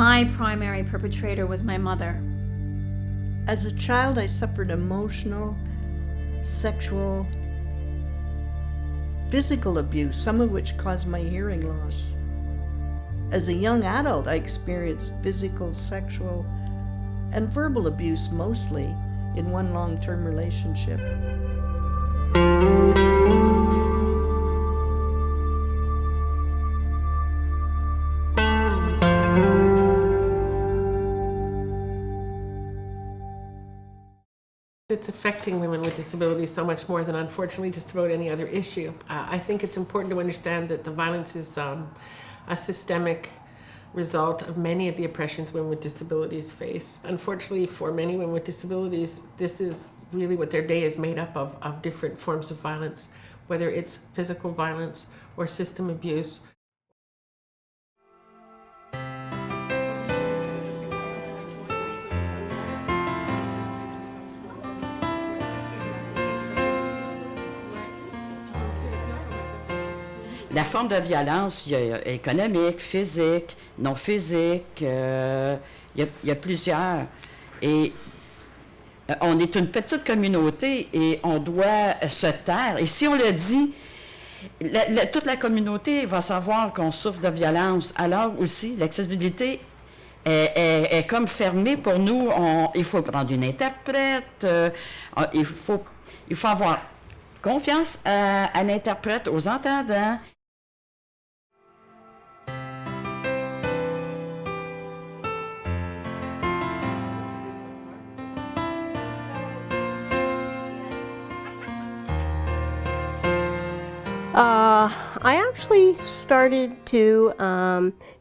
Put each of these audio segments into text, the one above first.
My primary perpetrator was my mother. As a child, I suffered emotional, sexual, physical abuse, some of which caused my hearing loss. As a young adult, I experienced physical, sexual, and verbal abuse mostly in one long-term relationship. It's affecting women with disabilities so much more than, unfortunately, just about any other issue. I think it's important to understand that the violence is a systemic result of many of the oppressions women with disabilities face. Unfortunately, for many women with disabilities, this is really what their day is made up of different forms of violence, whether it's physical violence or system abuse. La forme de violence, il y a économique, physique, non physique, il y a plusieurs. Et on est une petite communauté et on doit se taire. Et si on le dit, toute la communauté va savoir qu'on souffre de violence. Alors aussi, l'accessibilité est comme fermée pour nous. Il faut prendre une interprète, il faut avoir confiance à l'interprète, aux entendants. I actually started to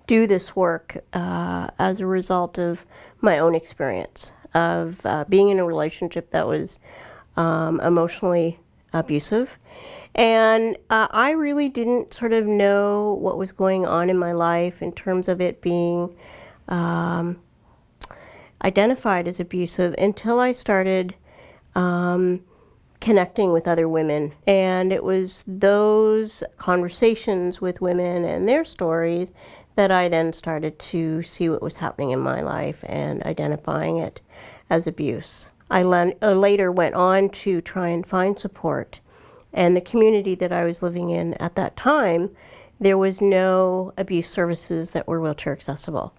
do this work as a result of my own experience of being in a relationship that was emotionally abusive. And I really didn't sort of know what was going on in my life in terms of it being identified as abusive until I started connecting with other women. And it was those conversations with women and their stories that I then started to see what was happening in my life and identifying it as abuse. I later went on to try and find support. And the community that I was living in at that time, there was no abuse services that were wheelchair accessible.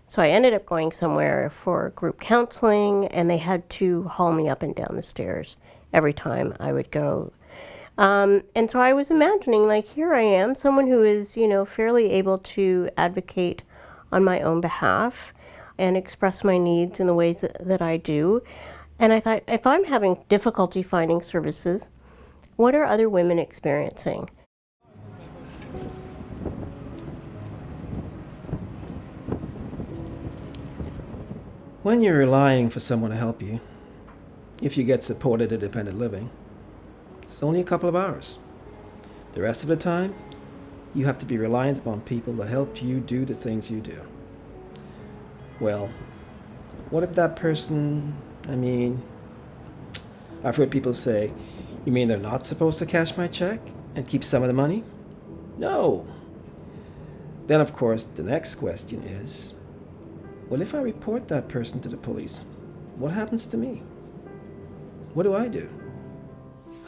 So I ended up going somewhere for group counseling, and they had to haul me up and down the stairs every time I would go. And so I was imagining, like, here I am, someone who is, fairly able to advocate on my own behalf and express my needs in the ways that I do. And I thought, if I'm having difficulty finding services, what are other women experiencing? When you're relying for someone to help you, if you get supported independent living, it's only a couple of hours. The rest of the time, you have to be reliant upon people to help you do the things you do. Well, what if that person, I've heard people say, you mean they're not supposed to cash my check and keep some of the money? No. Then, of course, the next question is, well, if I report that person to the police, what happens to me? What do I do?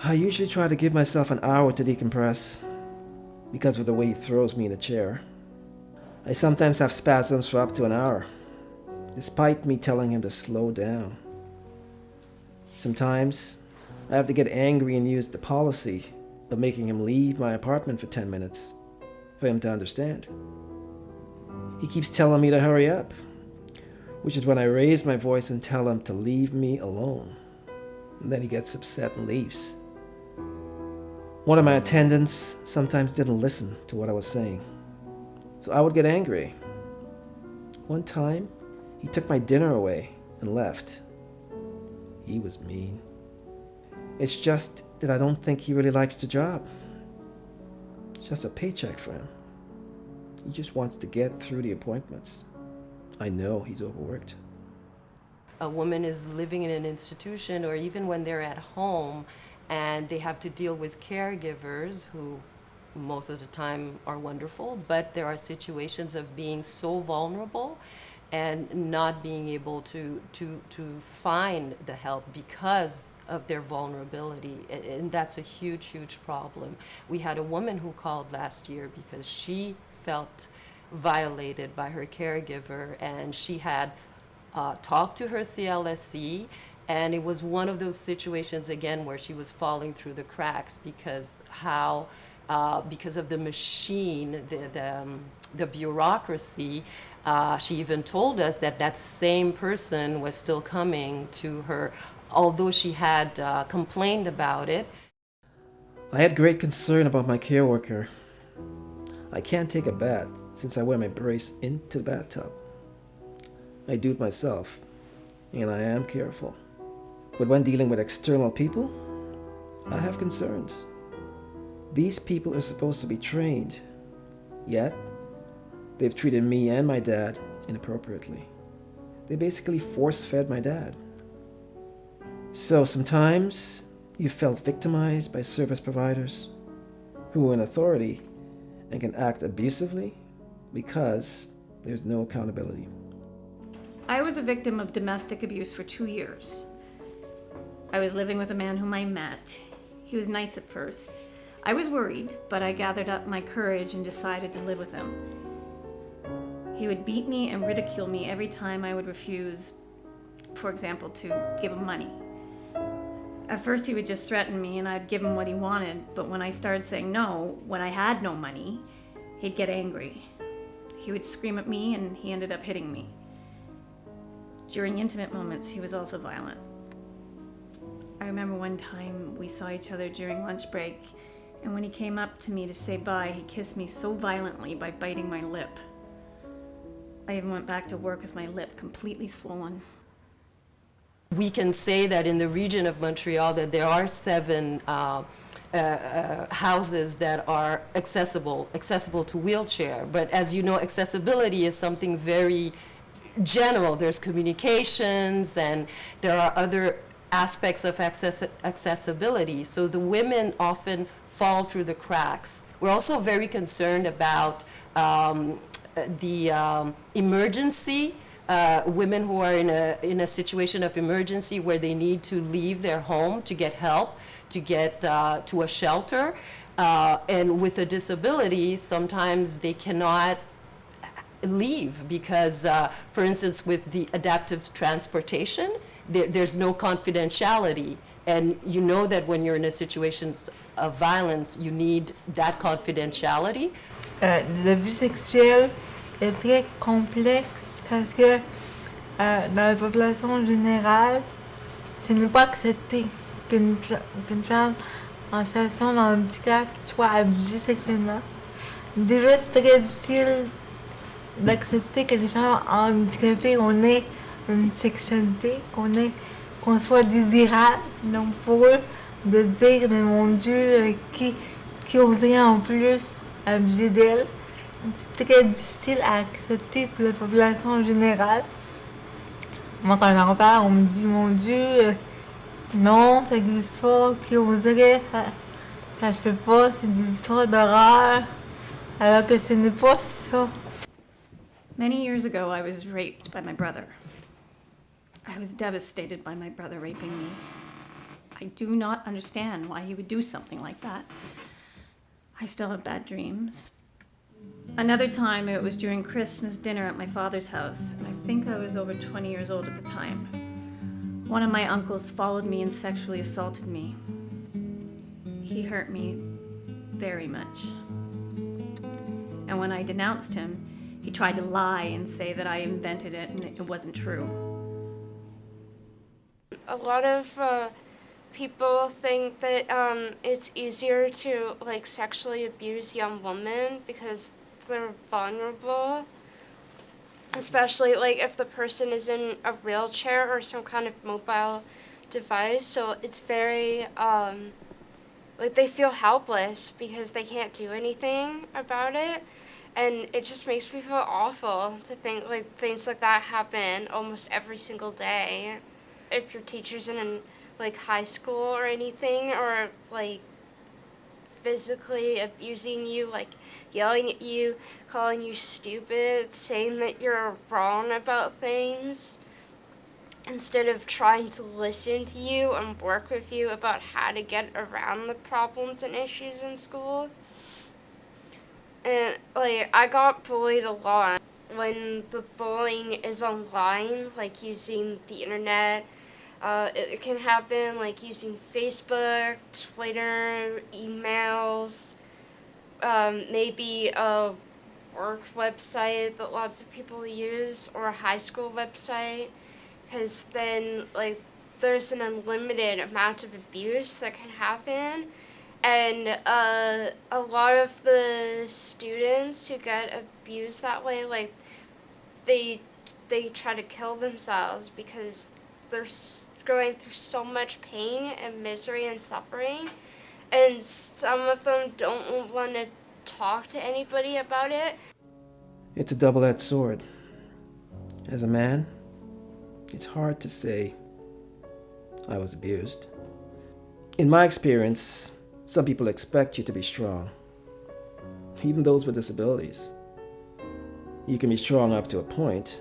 I usually try to give myself an hour to decompress because of the way he throws me in a chair. I sometimes have spasms for up to an hour, despite me telling him to slow down. Sometimes I have to get angry and use the policy of making him leave my apartment for 10 minutes for him to understand. He keeps telling me to hurry up, which is when I raise my voice and tell him to leave me alone. And then he gets upset and leaves. One of my attendants sometimes didn't listen to what I was saying, so I would get angry. One time, he took my dinner away and left. He was mean. It's just that I don't think he really likes the job. It's just a paycheck for him. He just wants to get through the appointments. I know he's overworked. A woman is living in an institution, or even when they're at home and they have to deal with caregivers who most of the time are wonderful, but there are situations of being so vulnerable and not being able to find the help because of their vulnerability. And that's a huge, huge problem. We had a woman who called last year because she felt violated by her caregiver, and she had talked to her CLSC, and it was one of those situations again where she was falling through the cracks because of the machine, the bureaucracy. She even told us that same person was still coming to her, although she had complained about it. I had great concern about my care worker. I can't take a bath since I wear my brace into the bathtub. I do it myself, and I am careful. But when dealing with external people, I have concerns. These people are supposed to be trained, yet they've treated me and my dad inappropriately. They basically force-fed my dad. So sometimes you felt victimized by service providers who are in authority and can act abusively because there's no accountability. I was a victim of domestic abuse for 2 years. I was living with a man whom I met. He was nice at first. I was worried, but I gathered up my courage and decided to live with him. He would beat me and ridicule me every time I would refuse, for example, to give him money. At first he would just threaten me and I'd give him what he wanted, but when I started saying no, when I had no money, he'd get angry. He would scream at me and he ended up hitting me. During intimate moments, he was also violent. I remember one time we saw each other during lunch break, and when he came up to me to say bye, he kissed me so violently by biting my lip. I even went back to work with my lip completely swollen. We can say that in the region of Montreal that there are 7 houses that are accessible to wheelchair. But as you know, accessibility is something very general. There's communications and there are other aspects of accessibility. So the women often fall through the cracks. We're also very concerned about the emergency. Women who are in a situation of emergency where they need to leave their home to get help, to get to a shelter. And with a disability, sometimes they cannot leave because, for instance, with the adaptive transportation, there's no confidentiality. And you know that when you're in a situation of violence, you need that confidentiality. L'abus sexuel est très complexe parce que dans la population générale, ce n'est pas accepté qu'une femme en situation de handicap soit abusée sexuellement. Déjà, c'est très difficile d'accepter que les femmes handicapées, on ait une sexualité, qu'on soit désirable. Donc pour eux, de dire, mais mon Dieu, qui oserait en plus abuser d'elle, c'est très difficile à accepter pour la population générale. Moi, quand j'en parle, on me dit, mon Dieu, non, ça n'existe pas, qui oserait, ça se fait pas, c'est des histoires d'horreur, alors que ce n'est pas ça. Many years ago, I was raped by my brother. I was devastated by my brother raping me. I do not understand why he would do something like that. I still have bad dreams. Another time, it was during Christmas dinner at my father's house, and I think I was over 20 years old at the time. One of my uncles followed me and sexually assaulted me. He hurt me very much. And when I denounced him, he tried to lie and say that I invented it and it wasn't true. A lot of people think that it's easier to sexually abuse young women because they're vulnerable, especially if the person is in a wheelchair or some kind of mobile device. So it's very they feel helpless because they can't do anything about it, and it just makes me feel awful to think things like that happen almost every single day. If your teacher's in high school or anything, or physically abusing you, like yelling at you, calling you stupid, saying that you're wrong about things, instead of trying to listen to you and work with you about how to get around the problems and issues in school. And like, I got bullied a lot. When the bullying is online, like using the internet, it can happen like using Facebook, Twitter, emails, maybe a work website that lots of people use, or a high school website, because then like there's an unlimited amount of abuse that can happen. And a lot of the students who get abused that way, like they try to kill themselves because they're going through so much pain and misery and suffering, and some of them don't want to talk to anybody about it. It's a double-edged sword. As a man, it's hard to say I was abused. In my experience, some people expect you to be strong, even those with disabilities. You can be strong up to a point.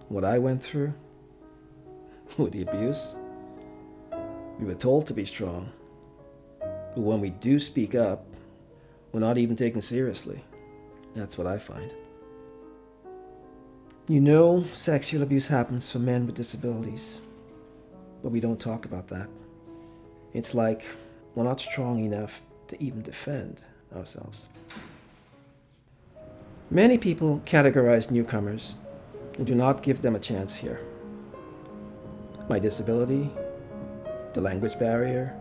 What I went through with the abuse, we were told to be strong, but when we do speak up, we're not even taken seriously. That's what I find. You know, sexual abuse happens for men with disabilities, but we don't talk about that. It's like we're not strong enough to even defend ourselves. Many people categorize newcomers and do not give them a chance here. My disability, the language barrier,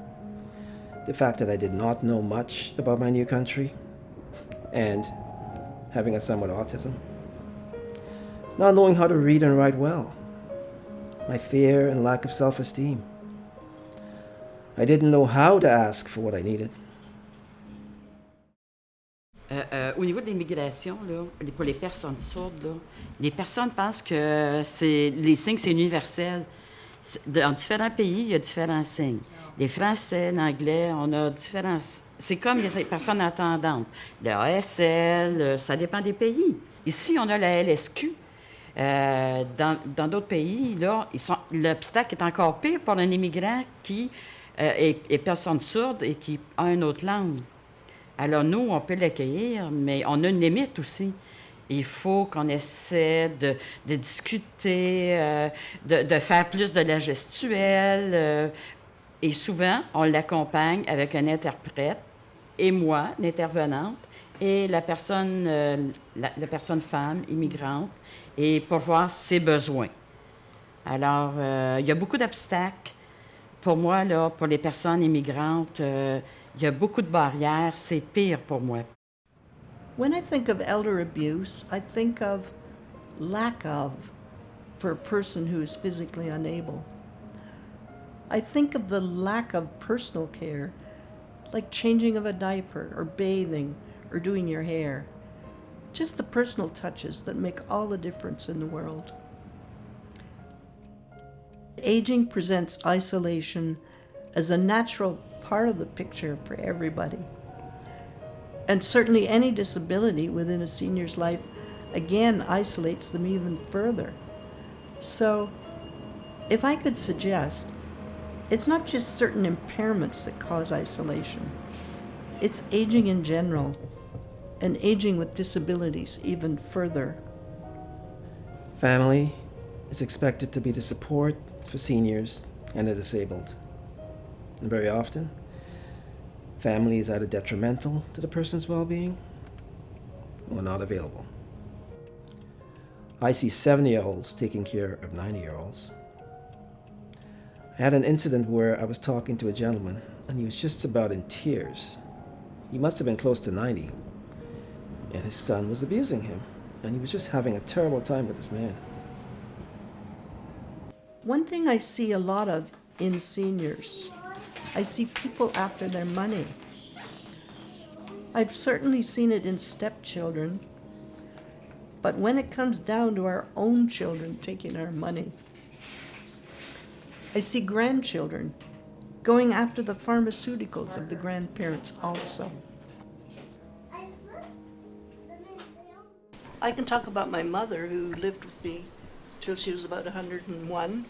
the fact that I did not know much about my new country, and having a son with autism. Not knowing how to read and write well, my fear and lack of self-esteem. I didn't know how to ask for what I needed. Au niveau de l'immigration, là, pour les personnes sourdes, là, les personnes pensent que les signes, c'est universel. Dans différents pays, il y a différents signes. Les Français, l'anglais, on a différents... C'est comme les personnes attendantes. Le ASL, ça dépend des pays. Ici, on a la LSQ. Dans d'autres pays, là, l'obstacle est encore pire pour un immigrant qui est personne sourde et qui a une autre langue. Alors, nous, on peut l'accueillir, mais on a une limite aussi. Il faut qu'on essaie de discuter, de faire plus de la gestuelle. Et souvent, on l'accompagne avec un interprète et moi, l'intervenante, et la personne femme immigrante, et pour voir ses besoins. Alors, il y a beaucoup d'obstacles. Pour moi, là, pour les personnes immigrantes, il y a beaucoup de barrières. C'est pire pour moi. When I think of elder abuse, I think of lack of for a person who is physically unable. I think of the lack of personal care, like changing of a diaper or bathing or doing your hair. Just the personal touches that make all the difference in the world. Aging presents isolation as a natural part of the picture for everybody. And certainly any disability within a senior's life, again, isolates them even further. So, if I could suggest, it's not just certain impairments that cause isolation. It's aging in general, and aging with disabilities even further. Family is expected to be the support for seniors and the disabled. And very often, family is either detrimental to the person's well-being or not available. I see 70-year-olds taking care of 90-year-olds. I had an incident where I was talking to a gentleman and he was just about in tears. He must have been close to 90. And his son was abusing him, and he was just having a terrible time with this man. One thing I see a lot of in seniors, I see people after their money. I've certainly seen it in stepchildren, but when it comes down to our own children taking our money, I see grandchildren going after the pharmaceuticals of the grandparents also. I can talk about my mother, who lived with me till she was about 101.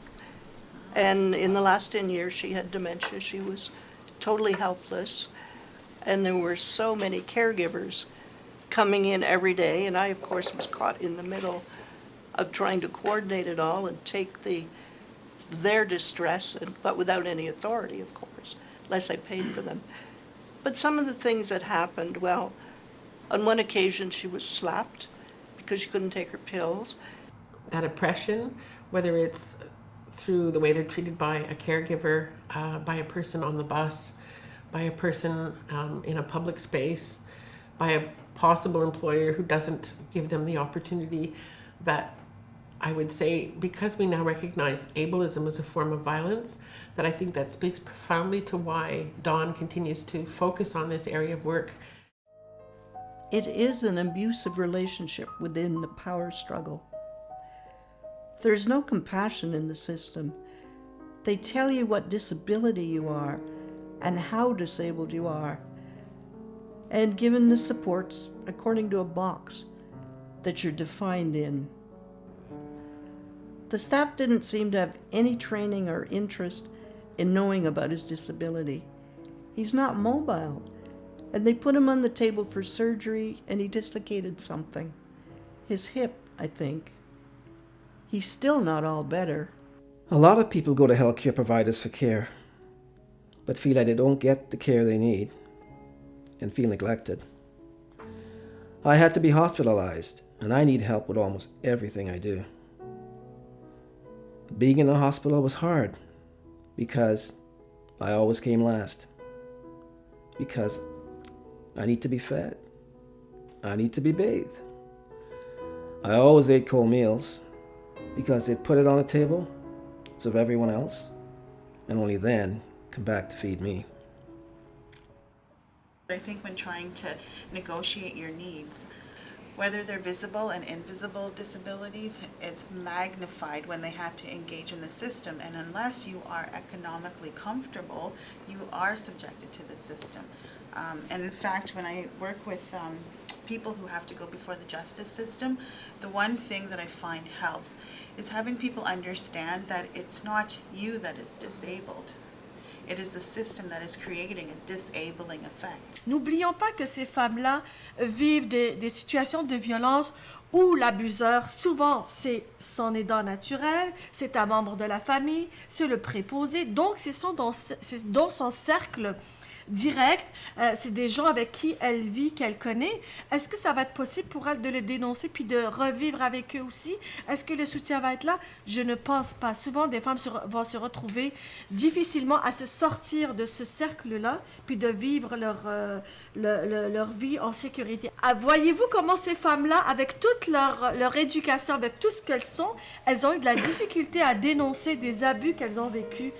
And in the last 10 years, she had dementia. She was totally helpless. And there were so many caregivers coming in every day. And I, of course, was caught in the middle of trying to coordinate it all and take their distress, but without any authority, of course, unless I paid for them. But some of the things that happened, well, on one occasion she was slapped because she couldn't take her pills. That oppression, whether it's through the way they're treated by a caregiver, by a person on the bus, by a person in a public space, by a possible employer who doesn't give them the opportunity, that I would say, because we now recognize ableism as a form of violence, that I think that speaks profoundly to why Dawn continues to focus on this area of work. It is an abusive relationship within the power struggle. There's no compassion in the system. They tell you what disability you are and how disabled you are, and given the supports according to a box that you're defined in. The staff didn't seem to have any training or interest in knowing about his disability. He's not mobile, and they put him on the table for surgery, and he dislocated something. His hip, I think. He's still not all better. A lot of people go to healthcare providers for care, but feel like they don't get the care they need and feel neglected. I had to be hospitalized, and I need help with almost everything I do. Being in a hospital was hard because I always came last. Because I need to be fed. I need to be bathed. I always ate cold meals because they'd put it on a table so everyone else, and only then come back to feed me. I think when trying to negotiate your needs, whether they're visible and invisible disabilities, it's magnified when they have to engage in the system. And unless you are economically comfortable, you are subjected to the system. And in fact, when I work with people who have to go before the justice system, the one thing that I find helps is having people understand that it's not you that is disabled. It is the system that is creating a disabling effect. N'oublions pas que ces femmes-là vivent des situations de violence où l'abuseur, souvent, c'est son aidant naturel, c'est un membre de la famille, c'est le préposé, donc c'est dans son cercle direct, c'est des gens avec qui elle vit, qu'elle connaît. Est-ce que ça va être possible pour elle de les dénoncer puis de revivre avec eux aussi? Est-ce que le soutien va être là? Je ne pense pas. Souvent, des femmes vont se retrouver difficilement à se sortir de ce cercle-là puis de vivre leur vie en sécurité. Voyez-vous comment ces femmes-là, avec toute leur éducation, avec tout ce qu'elles sont, elles ont eu de la difficulté à dénoncer des abus qu'elles ont vécus?